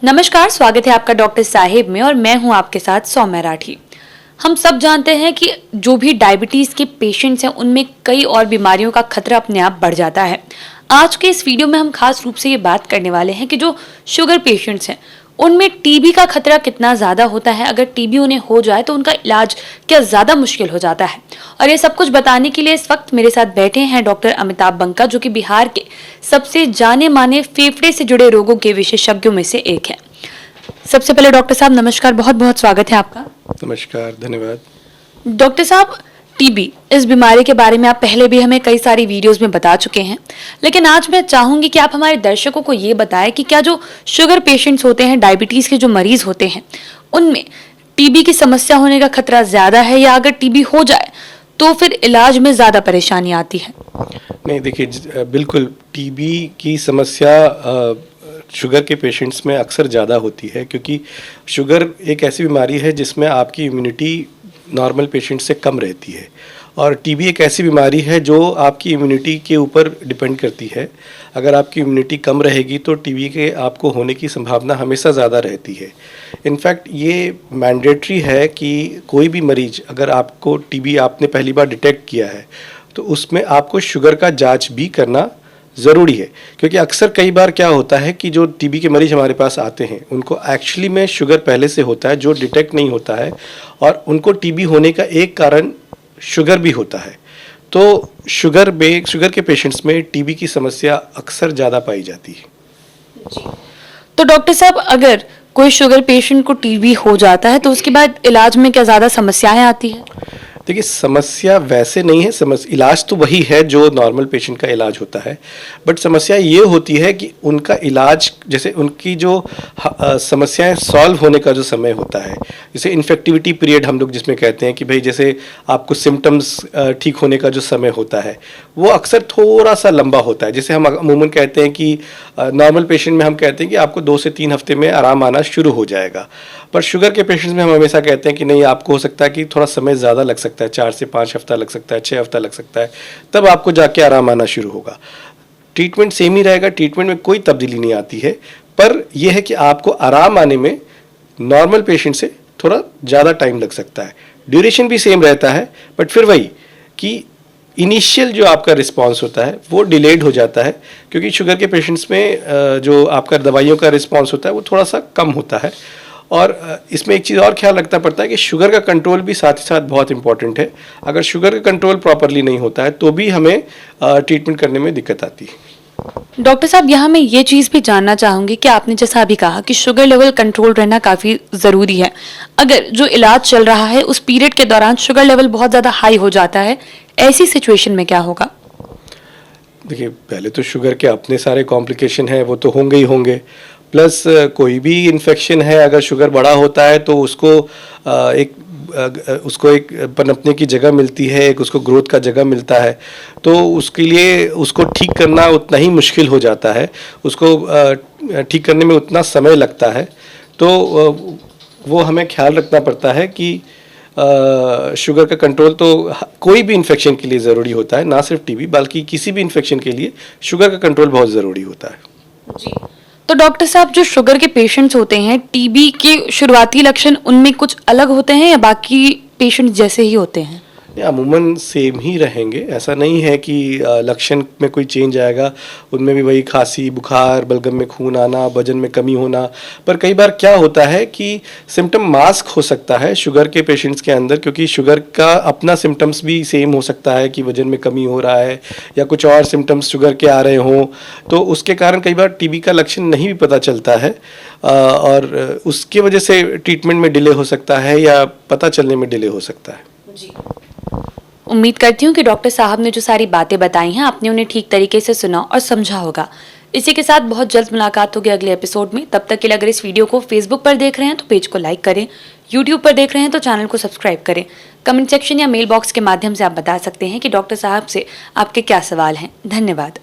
नमस्कार, स्वागत है आपका डॉक्टर साहिब में और मैं हूं आपके साथ सौम्या राठी। हम सब जानते हैं कि जो भी डायबिटीज के पेशेंट्स हैं उनमें कई और बीमारियों का खतरा अपने आप बढ़ जाता है। आज के इस वीडियो में हम खास रूप से ये बात करने वाले हैं कि जो शुगर पेशेंट्स हैं उनमें टीबी का खतरा कितना ज़्यादा होता है। अगर टीबी उन्हें हो जाए तो उनका इलाज क्या ज़्यादा मुश्किल हो जाता है। और ये सब कुछ बताने के लिए इस वक्त मेरे साथ बैठे हैं डॉक्टर अमिताभ बंका, जो कि बिहार के सबसे जाने माने फेफड़े से जुड़े रोगों के विशेषज्ञों में से एक है। सबसे पहले डॉक्टर साहब नमस्कार, बहुत बहुत स्वागत है आपका। नमस्कार, धन्यवाद। डॉक्टर साहब, टीबी इस बीमारी के बारे में आप पहले भी हमें कई सारी वीडियोस में बता चुके हैं, लेकिन आज मैं चाहूंगी कि आप हमारे दर्शकों को ये बताएं कि क्या जो शुगर पेशेंट्स होते हैं, डायबिटीज के जो मरीज होते हैं, उनमें टीबी की समस्या होने का खतरा ज्यादा है या अगर टीबी हो जाए तो फिर इलाज में ज्यादा परेशानी आती है? नहीं, देखिए, बिल्कुल टीबी की समस्या शुगर के पेशेंट्स में अक्सर ज़्यादा होती है, क्योंकि शुगर एक ऐसी बीमारी है जिसमें आपकी इम्यूनिटी नॉर्मल पेशेंट से कम रहती है, और टीबी एक ऐसी बीमारी है जो आपकी इम्यूनिटी के ऊपर डिपेंड करती है। अगर आपकी इम्यूनिटी कम रहेगी तो टीबी के आपको होने की संभावना हमेशा ज़्यादा रहती है। इनफैक्ट ये मैंडेटरी है कि कोई भी मरीज, अगर आपको टीबी आपने पहली बार डिटेक्ट किया है तो उसमें आपको शुगर का जांच भी करना ज़रूरी है, क्योंकि अक्सर कई बार क्या होता है कि जो टीबी के मरीज हमारे पास आते हैं उनको एक्चुअली में शुगर पहले से होता है जो डिटेक्ट नहीं होता है, और उनको टीबी होने का एक कारण शुगर भी होता है। तो शुगर के पेशेंट्स में टीबी की समस्या अक्सर ज़्यादा पाई जाती है। तो डॉक्टर साहब, अगर कोई शुगर पेशेंट को टीबी हो जाता है तो उसके बाद इलाज में क्या ज्यादा समस्याएं आती है? देखिए, समस्या वैसे नहीं है, इलाज तो वही है जो नॉर्मल पेशेंट का इलाज होता है, बट समस्या ये होती है कि उनका इलाज, जैसे उनकी जो समस्याएं सॉल्व होने का जो समय होता है, जैसे इन्फेक्टिविटी पीरियड हम लोग जिसमें कहते हैं कि भाई जैसे आपको सिम्टम्स ठीक होने का जो समय होता है वो अक्सर थोड़ा सा लंबा होता है। जैसे हम अमूमन कहते हैं कि नॉर्मल पेशेंट में हम कहते हैं कि आपको 2 से 3 हफ्ते में आराम आना शुरू हो जाएगा, पर शुगर के पेशेंट्स में हम हमेशा कहते हैं कि नहीं, आपको हो सकता है कि थोड़ा समय ज़्यादा लग सकता है, 4 से 5 हफ्ता लग सकता है, 6 हफ्ता लग सकता है, तब आपको जाके आराम आना शुरू होगा। ट्रीटमेंट सेम ही रहेगा, ट्रीटमेंट में कोई तब्दीली नहीं आती है, पर यह है कि आपको आराम आने में नॉर्मल पेशेंट से थोड़ा ज़्यादा टाइम लग सकता है। ड्यूरेशन भी सेम रहता है, बट फिर वही कि इनिशियल जो आपका रिस्पांस होता है वो डिलेड हो जाता है, क्योंकि शुगर के पेशेंट्स में जो आपका दवाइयों का रिस्पांस होता है वो थोड़ा सा कम होता है। और इसमें एक चीज़ और ख्याल रखना पड़ता है कि शुगर का कंट्रोल भी साथ ही साथ बहुत इंपॉर्टेंट है। अगर शुगर का कंट्रोल प्रॉपरली नहीं होता है तो भी हमें ट्रीटमेंट करने में दिक्कत आती है। डॉक्टर साहब, यहाँ मैं ये चीज़ भी जानना चाहूंगी कि आपने जैसा अभी कहा कि शुगर लेवल कंट्रोल रहना काफ़ी ज़रूरी है। अगर जो इलाज चल रहा है उस पीरियड के दौरान शुगर लेवल बहुत ज़्यादा हाई हो जाता है, ऐसी सिचुएशन में क्या होगा? देखिए, पहले तो शुगर के अपने सारे कॉम्प्लिकेशन हैं, वो तो होंगे ही होंगे, प्लस कोई भी इन्फेक्शन है, अगर शुगर बड़ा होता है तो उसको एक पनपने की जगह मिलती है, एक उसको ग्रोथ का जगह मिलता है, तो उसके लिए उसको ठीक करना उतना ही मुश्किल हो जाता है, उसको ठीक करने में उतना समय लगता है। तो वो हमें ख्याल रखना पड़ता है कि शुगर का कंट्रोल तो कोई भी इन्फेक्शन के लिए ज़रूरी होता है, ना सिर्फ टीबी बल्कि किसी भी इन्फेक्शन के लिए शुगर का कंट्रोल बहुत ज़रूरी होता है। जी। तो डॉक्टर साहब, जो शुगर के पेशेंट्स होते हैं, टीबी के शुरुआती लक्षण उनमें कुछ अलग होते हैं या बाकी पेशेंट्स जैसे ही होते हैं? अमूमन सेम ही रहेंगे, ऐसा नहीं है कि लक्षण में कोई चेंज आएगा। उनमें भी वही खांसी, बुखार, बलगम में खून आना, वजन में कमी होना, पर कई बार क्या होता है कि सिम्टम मास्क हो सकता है शुगर के पेशेंट्स के अंदर, क्योंकि शुगर का अपना सिम्टम्स भी सेम हो सकता है कि वजन में कमी हो रहा है या कुछ और सिम्टम्स शुगर के आ रहे हों, तो उसके कारण कई बार टीबी का लक्षण नहीं भी पता चलता है, और उसकी वजह से ट्रीटमेंट में डिले हो सकता है या पता चलने में डिले हो सकता है। जी। उम्मीद करती हूँ कि डॉक्टर साहब ने जो सारी बातें बताई हैं आपने उन्हें ठीक तरीके से सुना और समझा होगा। इसी के साथ बहुत जल्द मुलाकात होगी अगले एपिसोड में। तब तक के लिए अगर इस वीडियो को फेसबुक पर देख रहे हैं तो पेज को लाइक करें, यूट्यूब पर देख रहे हैं तो चैनल को सब्सक्राइब करें। कमेंट सेक्शन या मेल बॉक्स के माध्यम से आप बता सकते हैं कि डॉक्टर साहब से आपके क्या सवाल हैं। धन्यवाद।